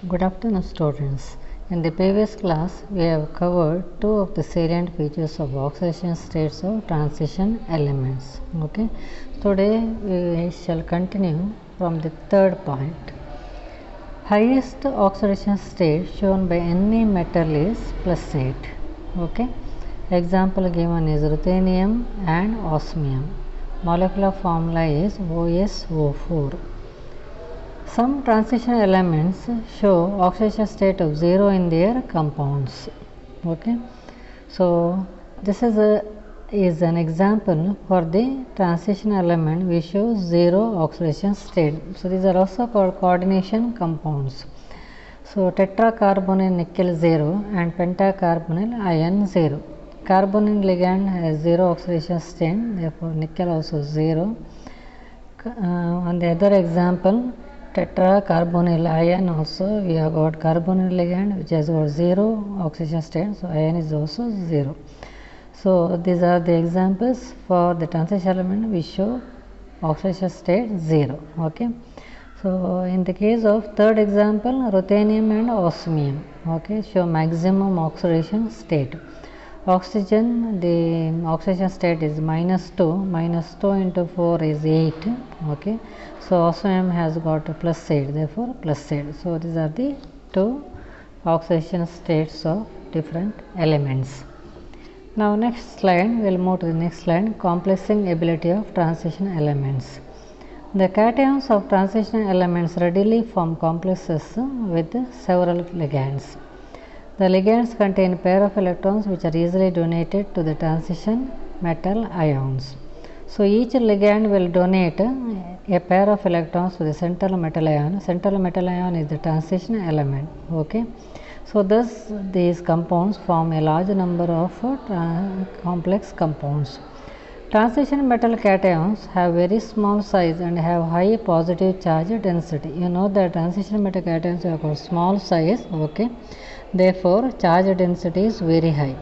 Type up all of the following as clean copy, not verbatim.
Good afternoon, students. In the previous class, we have covered two of the salient features of oxidation states of transition elements. Okay. Today, we shall continue from the third point. Highest oxidation state shown by any metal is +8. Okay. Example given is ruthenium and osmium. Molecular formula is OSO4. Some transition elements show oxidation state of 0 in their compounds. Okay. So, this is an example for the transition element which shows 0 oxidation state. So, these are also called coordination compounds. So, tetracarbonyl nickel 0 and pentacarbonyl iron 0. Carbonyl ligand has 0 oxidation state, therefore, nickel also 0. On the other example, tetracarbonyl iron also we have got carbonyl ligand which has got 0 oxidation state, so iron is also 0. So, these are the examples for the transition element which show oxidation state 0. Okay. So, in the case of third example, ruthenium and osmium, okay, show maximum oxidation state. Oxygen, the oxidation state is -2 into 4 is 8. Okay. So, osmium has got a +8, therefore +8. So, these are the two oxidation states of different elements. Now, next slide, we will move to the next slide, complexing ability of transition elements. The cations of transition elements readily form complexes with several ligands. The ligands contain pair of electrons which are easily donated to the transition metal ions. So, each ligand will donate a pair of electrons to the central metal ion. Central metal ion is the transition element. Okay. So, thus these compounds form a large number of complex compounds. Transition metal cations have very small size and have high positive charge density. You know that transition metal cations have got small size. Okay. Therefore, charge density is very high.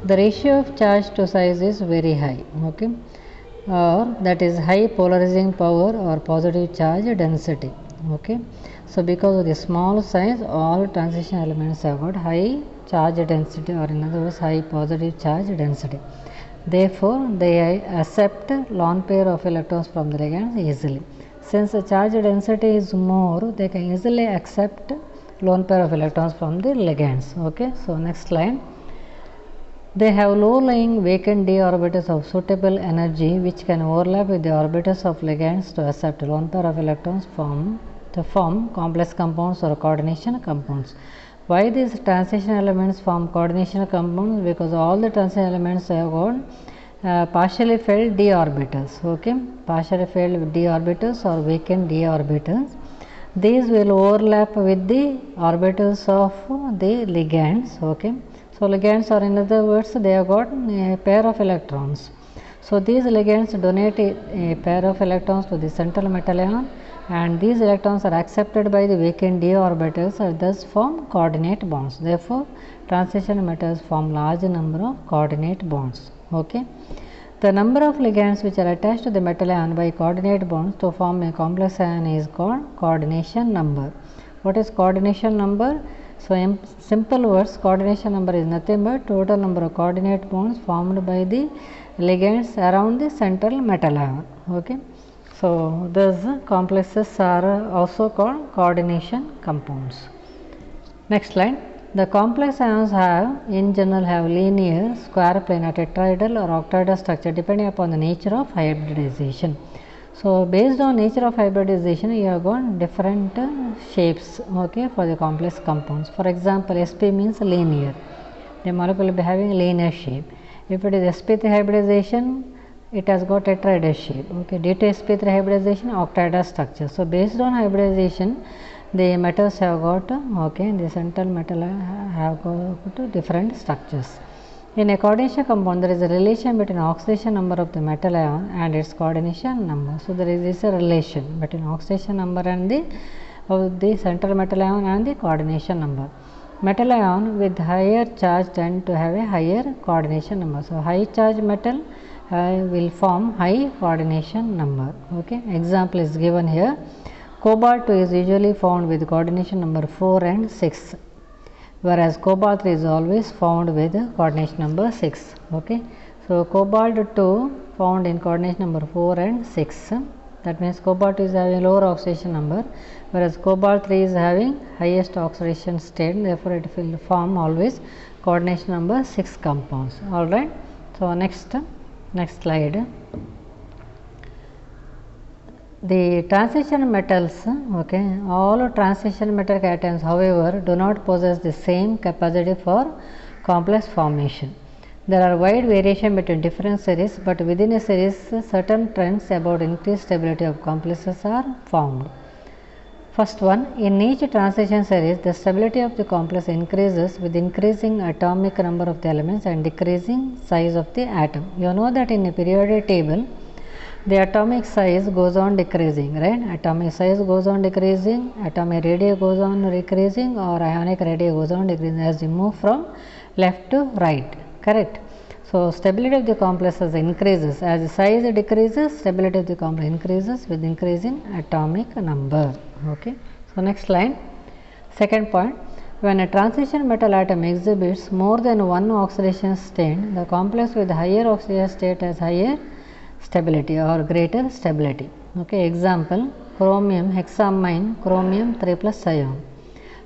The ratio of charge to size is very high. Okay. Or that is high polarizing power or positive charge density. Okay. So, because of the small size, all transition elements have got high charge density, or in other words high positive charge density. Therefore, they accept lone pair of electrons from the ligands easily. Since the charge density is more, they can easily accept lone pair of electrons from the ligands. Okay. So, next slide. They have low lying vacant d orbitals of suitable energy which can overlap with the orbitals of ligands to accept lone pair of electrons to form complex compounds or coordination compounds. Why these transition elements form coordination compounds? Because all the transition elements have got partially filled d orbitals. Okay. Partially filled d orbitals or vacant d orbitals. These will overlap with the orbitals of the ligands. Okay. So, ligands, or in other words they have got a pair of electrons. So, these ligands donate a pair of electrons to the central metal ion, and these electrons are accepted by the vacant d orbitals and thus form coordinate bonds. Therefore, transition metals form large number of coordinate bonds. Okay. The number of ligands which are attached to the metal ion by coordinate bonds to form a complex ion is called coordination number. What is coordination number? So, in simple words, coordination number is nothing but total number of coordinate bonds formed by the ligands around the central metal ion. Okay. So, these complexes are also called coordination compounds. Next slide. The complex ions in general have linear, square plane, tetrahedral or octahedral structure depending upon the nature of hybridization. So, based on nature of hybridization, you have got different shapes, okay, for the complex compounds. For example, sp means linear. The molecule will be having a linear shape. If it is sp3 hybridization, it has got tetrahedral shape. Okay, due to sp3 hybridization, octahedral structure. So, based on hybridization, the metals have got the central metal have got different structures. In a coordination compound, there is a relation between oxidation number of the metal ion and its coordination number. So, there is a relation between oxidation number and the central metal ion and the coordination number. Metal ion with higher charge tend to have a higher coordination number. So, high charge metal will form high coordination number. Okay. Example is given here. Cobalt 2 is usually found with coordination number 4 and 6, whereas cobalt 3 is always found with coordination number 6. Okay. So, cobalt 2 found in coordination number 4 and 6, that means cobalt 2 is having lower oxidation number, whereas cobalt 3 is having highest oxidation state, therefore it will form always coordination number 6 compounds. Alright. So, next slide. The transition metals, okay, all transition metal cations however do not possess the same capacity for complex formation. There are wide variation between different series, but within a series certain trends about increased stability of complexes are found. First one, in each transition series the stability of the complex increases with increasing atomic number of the elements and decreasing size of the atom. You know that in a periodic table the atomic size goes on decreasing, right? Atomic size goes on decreasing, atomic radii goes on decreasing, or ionic radii goes on decreasing as you move from left to right, correct? So, stability of the complexes increases as the size decreases, stability of the complex increases with increasing atomic number. Okay. So, next line, second point, when a transition metal atom exhibits more than one oxidation state, the complex with higher oxidation state has higher stability or greater stability. Okay. Example, chromium hexammine chromium 3 plus ion.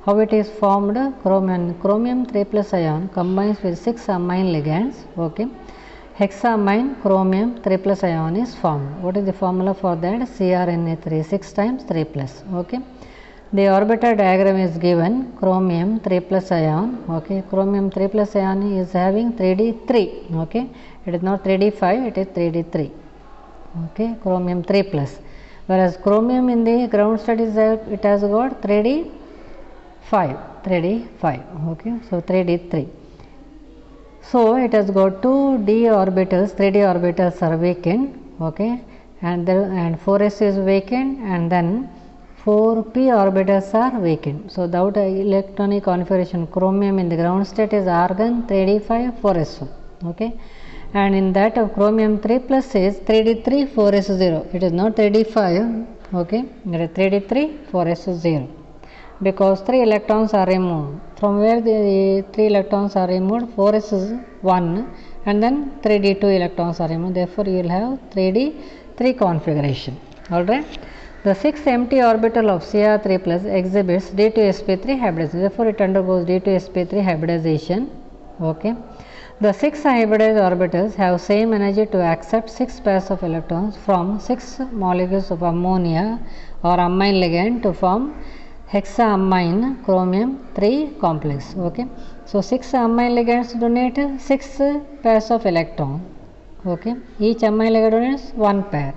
How it is formed? Chromium 3 plus ion combines with 6 amine ligands. Okay. Hexammine chromium 3 plus ion is formed. What is the formula for that? CrNa3 6 times 3 plus. Okay. The orbital diagram is given, chromium 3 plus ion. Okay. Chromium 3 plus ion is having 3d3. Okay. It is not 3d5, it is 3d3. Okay. Chromium 3 plus, whereas chromium in the ground state is it has got 3d5. Okay. So, 3d3. So, it has got 2d orbitals, 3d orbitals are vacant. Okay. And 4s is vacant, and then 4p orbitals are vacant. So, the outer electronic configuration chromium in the ground state is argon 3d5 4s1. Okay. And in that of chromium 3 plus is 3d3 4s0. It is not 3d5. Okay. It is 3d3 4s0. Because 3 electrons are removed. From where the 3 electrons are removed, 4s is 1 and then 3d2 electrons are removed. Therefore, you will have 3d3 configuration. Alright. The 6 empty orbital of Cr3 plus exhibits d2sp3 hybridization. Therefore, it undergoes d2sp3 hybridization. Okay. The 6 hybridized orbitals have same energy to accept 6 pairs of electrons from 6 molecules of ammonia or amine ligand to form hexammine chromium 3 complex. Okay. So, 6 amine ligands donate 6 pairs of electrons. Okay. Each amine ligand donates 1 pair.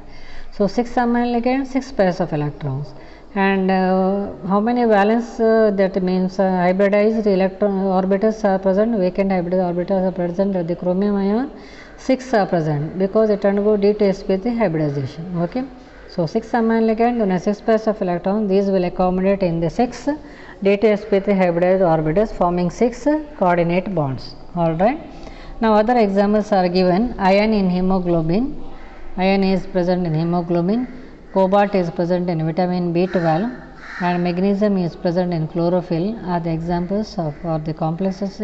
So, 6 amine ligands, 6 pairs of electrons. And how many valence, that means hybridized electron orbitals are present, vacant hybridized orbitals are present at the chromium ion, 6 are present because it undergoes d2sp3 hybridization. Okay. So, 6 amine ligand donate 6 pairs of electrons, these will accommodate in the 6 d2sp3 hybridized orbitals forming 6 coordinate bonds. Alright. Now, other examples are given. Iron in hemoglobin, iron is present in hemoglobin, cobalt is present in vitamin B12 and magnesium is present in chlorophyll are the examples of or the complexes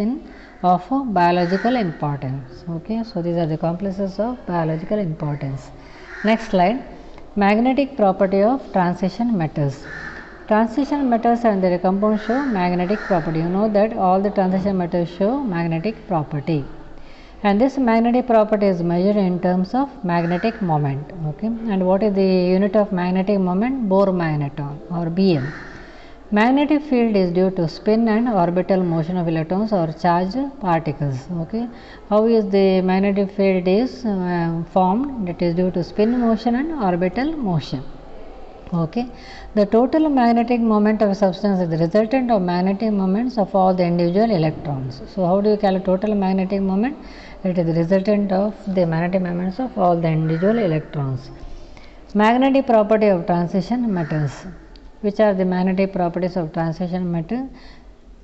of biological importance. Okay. So, these are the complexes of biological importance. Next slide, magnetic property of transition metals. Transition metals and their compounds show magnetic property. You know that all the transition metals show magnetic property. And this magnetic property is measured in terms of magnetic moment. Okay. And what is the unit of magnetic moment? Bohr magneton or Bm. Magnetic field is due to spin and orbital motion of electrons or charged particles. Okay. How is the magnetic field is formed? It is due to spin motion and orbital motion. Okay. The total magnetic moment of a substance is the resultant of magnetic moments of all the individual electrons. So, how do you calculate total magnetic moment? It is the resultant of the magnetic moments of all the individual electrons. Magnetic property of transition metals. Which are the magnetic properties of transition metal?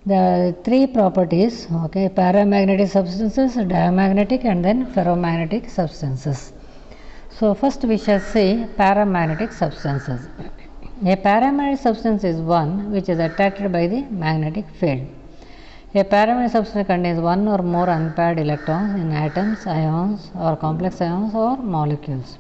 The 3 properties, okay, paramagnetic substances, diamagnetic and then ferromagnetic substances. So, first we shall see paramagnetic substances. A paramagnetic substance is one which is attracted by the magnetic field. A paramagnetic substance contains one or more unpaired electrons in atoms, ions, or complex ions or molecules.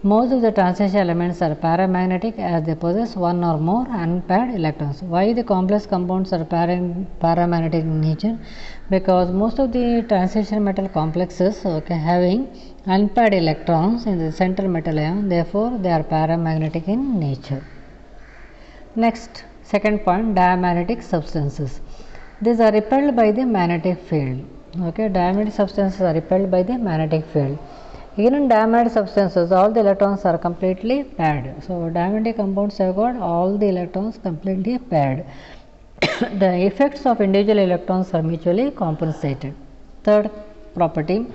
Most of the transition elements are paramagnetic as they possess one or more unpaired electrons. Why the complex compounds are paramagnetic in nature? Because most of the transition metal complexes having unpaired electrons in the central metal ion, therefore they are paramagnetic in nature. Next, second point, diamagnetic substances. These are repelled by the magnetic field. Diamagnetic substances are repelled by the magnetic field. Even in diamagnetic substances, all the electrons are completely paired. So, diamagnetic compounds have got all the electrons completely paired. The effects of individual electrons are mutually compensated. Third property,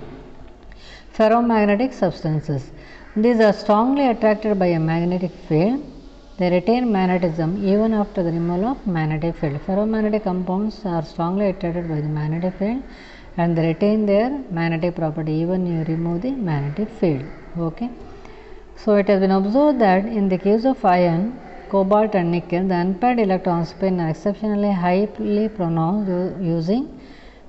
ferromagnetic substances. These are strongly attracted by a magnetic field. They retain magnetism even after the removal of magnetic field. Ferromagnetic compounds are strongly attracted by the magnetic field and they retain their magnetic property even you remove the magnetic field. So it has been observed that in the case of iron, cobalt and nickel, the unpaired electron spin are exceptionally highly pronounced,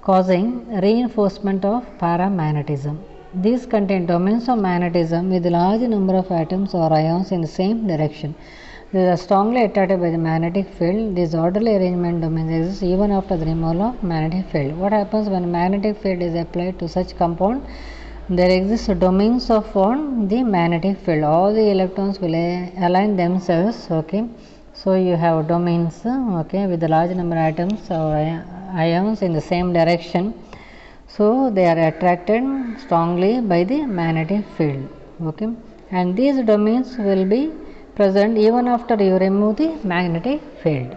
causing reinforcement of paramagnetism. These contain domains of magnetism with a large number of atoms or ions in the same direction. These are strongly attracted by the magnetic field. These orderly arrangement domains exist even after the removal of magnetic field. What happens when magnetic field is applied to such compound? There exist domains of the magnetic field. All the electrons will align themselves. So you have domains with a large number of atoms or ions in the same direction. So they are attracted strongly by the magnetic field. And these domains will be present even after you remove the magnetic field.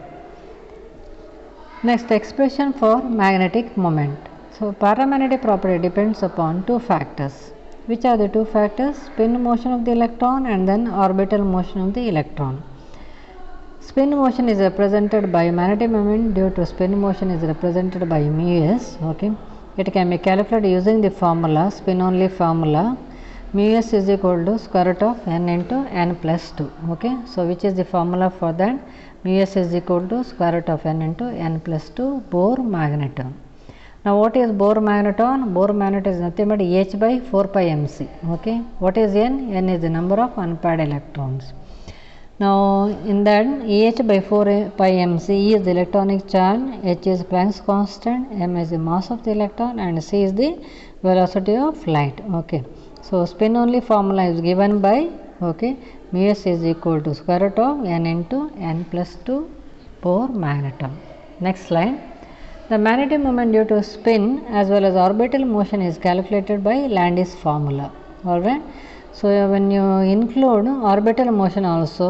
Next, expression for magnetic moment. So paramagnetic property depends upon two factors. Which are the two factors? Spin motion of the electron and then orbital motion of the electron. Spin motion is represented by magnetic moment due to spin motion is represented by μs. It can be calculated using the formula, spin only formula. μs is equal to square root of n into n plus 2. So which is the formula for that? μs is equal to square root of n into n plus 2 Bohr magneton. Now what is Bohr magneton? Bohr magneton is nothing but h by 4 pi mc. What is n? N is the number of unpaired electrons. Now in that h by 4 pi mc, E is the electronic charge, h is Planck's constant, m is the mass of the electron and c is the velocity of light. So spin only formula is given by μs is equal to square root of n into n plus 2 Bohr magneton. Next slide. The magnetic moment due to spin as well as orbital motion is calculated by Landis formula. Alright. So when you include orbital motion also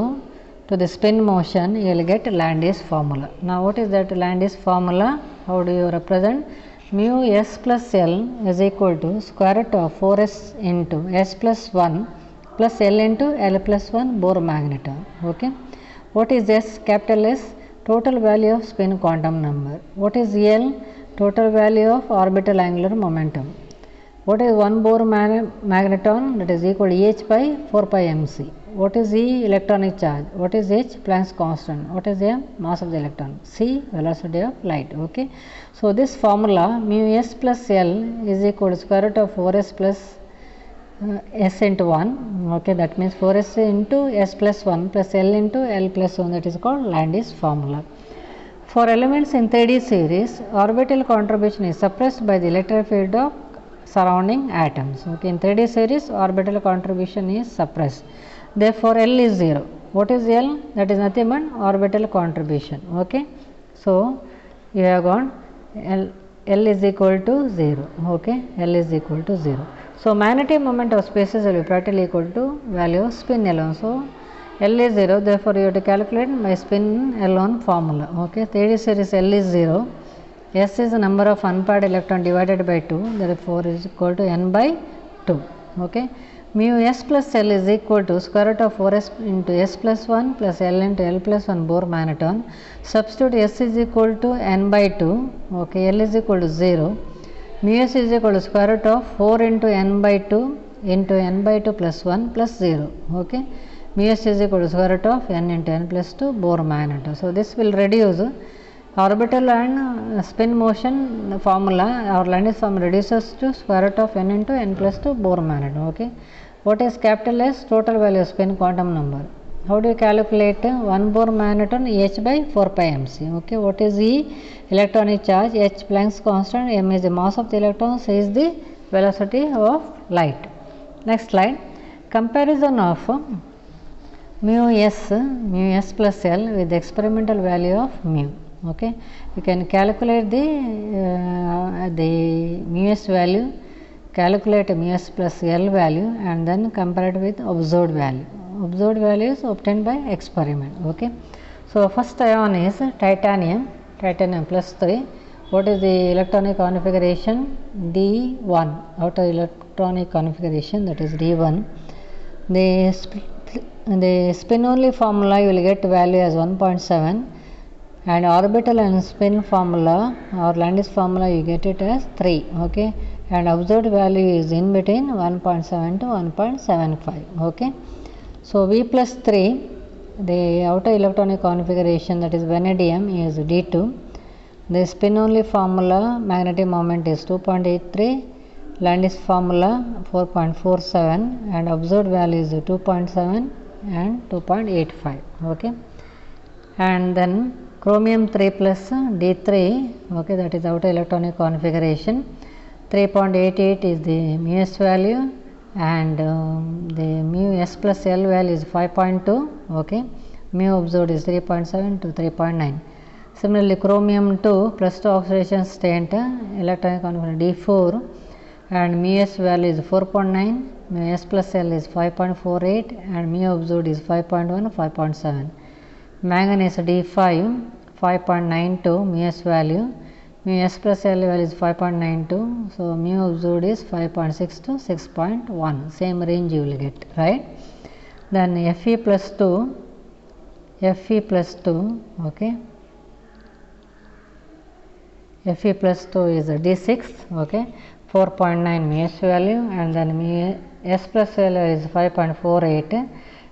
to the spin motion, you will get Landis formula. Now what is that Landis formula? How do you represent? Mu s plus L is equal to square root of 4s into s plus 1 plus L into L plus 1 Bohr magneton. What is S? Capital S, total value of spin quantum number. What is L? Total value of orbital angular momentum. What is 1 Bohr magneton? That is equal to h by 4 pi mc. What is E? Electronic charge. What is H? Planck's constant. What is M? Mass of the electron. C? Velocity of light. So this formula mu s plus L is equal to square root of 4s plus s into 1. That means 4s into s plus 1 plus L into L plus 1. That is called Landis formula. For elements in 3D series, orbital contribution is suppressed by the electric field of surrounding atoms. In 3D series, orbital contribution is suppressed. Therefore, L is 0. What is L? That is nothing but orbital contribution. So you have got L is equal to 0. L is equal to 0. So magnetic moment of spaces will be practically equal to value of spin alone. So L is 0. Therefore you have to calculate by spin alone formula. 3D series L is 0. S is the number of unpaired electron divided by 2, therefore is equal to n by 2. Mu s plus L is equal to square root of 4s into s plus 1 plus L into L plus 1 Bohr magneton. Substitute s is equal to n by 2. L is equal to 0. Mu s is equal to square root of 4 into n by 2 into n by 2 plus 1 plus 0. mu s is equal to square root of n into n plus 2 Bohr magnet. So this will reduce orbital and spin motion formula, or Landis formula reduces to square root of n into n plus 2 Bohr magnet. Okay. What is capital S? Total value of spin quantum number. How do you calculate 1 Bohr magneton h by 4 pi mc? Okay. What is E? Electronic charge. H Planck's constant. M is the mass of the electrons. C is the velocity of light. Next slide. Comparison of mu s plus L with the experimental value of mu. Okay. You can calculate the mu s value, calculate mu s plus L value, and then compare it with observed value. Observed value is obtained by experiment. Okay. So first ion is titanium plus 3. What is the electronic configuration? D1. Outer electronic configuration, that is D1. The spin only formula you will get value as 1.7, and orbital and spin formula or Landis formula you get it as 3. Okay. And observed value is in between 1.7 to 1.75. Okay. So V plus 3, the outer electronic configuration, that is vanadium, is D2. The spin only formula magnetic moment is 2.83, Landis formula 4.47, and observed value is 2.7 and 2.85. Okay. And then chromium 3 plus D3, okay, that is outer electronic configuration. 3.88 is the mu s value, and the mu s plus L value is 5.2. Okay. Mu observed is 3.7 to 3.9. Similarly, chromium 2 plus 2 oxidation state, electronic configuration D4, and mu s value is 4.9, mu s plus L is 5.48, and mu observed is 5.1, 5.7. Manganese D5, 5.92 mu s value, mu s plus L value is 5.92, so mu observed is 5.6 to 6.1, same range you will get, right. Then Fe plus 2, okay, Fe plus 2 is D6, okay, 4.9 mu s value, and then mu s plus L is 5.48,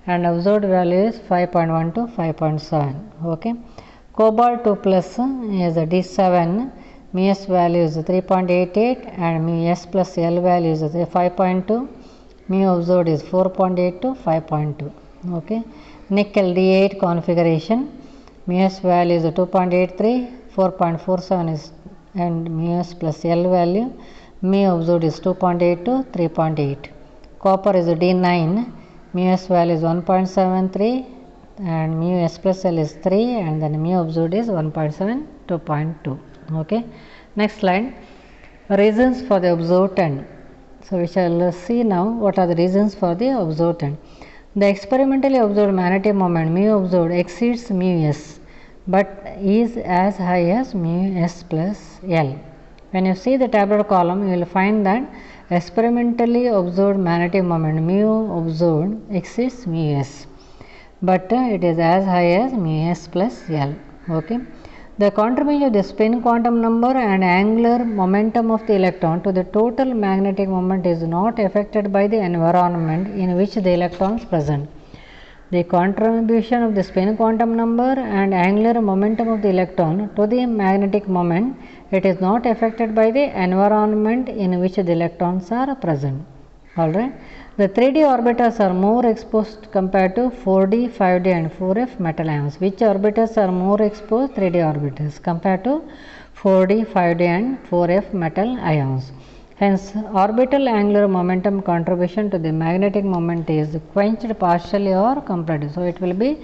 and observed value is 5.1 to 5.7. Okay. Cobalt 2 plus is D7, mu s value is 3.88, and mu s plus L value is 5.2, mu observed is 4.8 to 5.2. Okay. Nickel D8 configuration, mu s value is 2.83, 4.47 is, and mu s plus L value, mu observed is 2.8 to 3.8. Copper is D9, mu s value is 1.73, and mu s plus L is 3, and then mu observed is 1.7 to 0.2. Okay. Next slide. Reasons for the observed trend. So we shall see now what are the reasons for the observed trend. The experimentally observed magnetic moment mu observed exceeds mu s, but is as high as mu s plus L. When you see the tabular column, you will find that experimentally observed magnetic moment mu observed exceeds mu s, but it is as high as mu s plus L. Okay. The contribution of the spin quantum number and angular momentum of the electron to the total magnetic moment is not affected by the environment in which the electron is present. The contribution of the spin quantum number and angular momentum of the electron to the magnetic moment, it is not affected by the environment in which the electrons are present. Alright. The 3D orbitals are more exposed compared to 4D, 5D and 4F metal ions. Which orbitals are more exposed? 3D orbitals compared to 4D, 5D and 4F metal ions. Hence, orbital angular momentum contribution to the magnetic moment is quenched partially or completely. So, it will be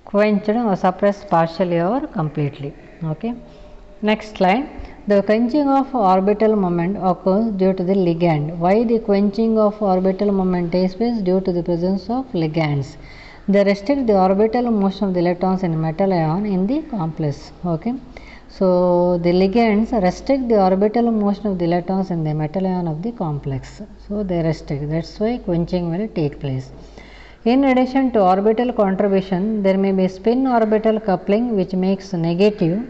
quenched or suppressed partially or completely. Okay. Next slide. The quenching of orbital moment occurs due to the ligand. Why the quenching of orbital moment takes place? Due to the presence of ligands. They restrict the orbital motion of the electrons in metal ion in the complex. Okay. So, the ligands restrict the orbital motion of the electrons in the metal ion of the complex. So, they restrict. That is why quenching will take place. In addition to orbital contribution, there may be spin orbital coupling which makes negative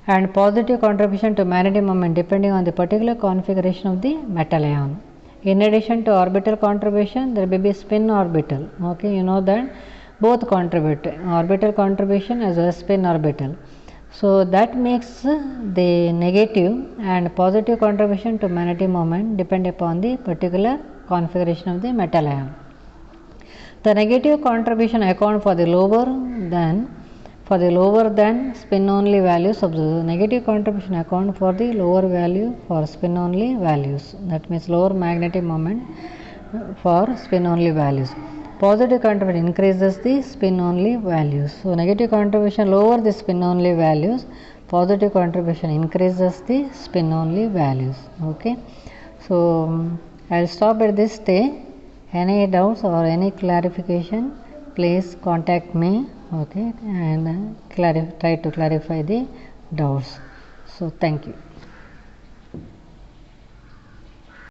and positive contribution to magnetic moment depending on the particular configuration of the metal ion. In addition to orbital contribution, there may be spin orbital. Okay, you know that both contribute, orbital contribution as well as spin orbital. So that makes the negative and positive contribution to magnetic moment depend upon the particular configuration of the metal ion. The negative contribution account for the lower than spin only values of the negative contribution account for the lower value for spin only values, that means lower magnetic moment for spin only values. Positive contribution increases the spin only values. So negative contribution lower the spin only values, positive contribution increases the spin only values. Okay, so I will stop at this stage. Any doubts or any clarification, please contact me. Okay, and try to clarify the doubts. So thank you.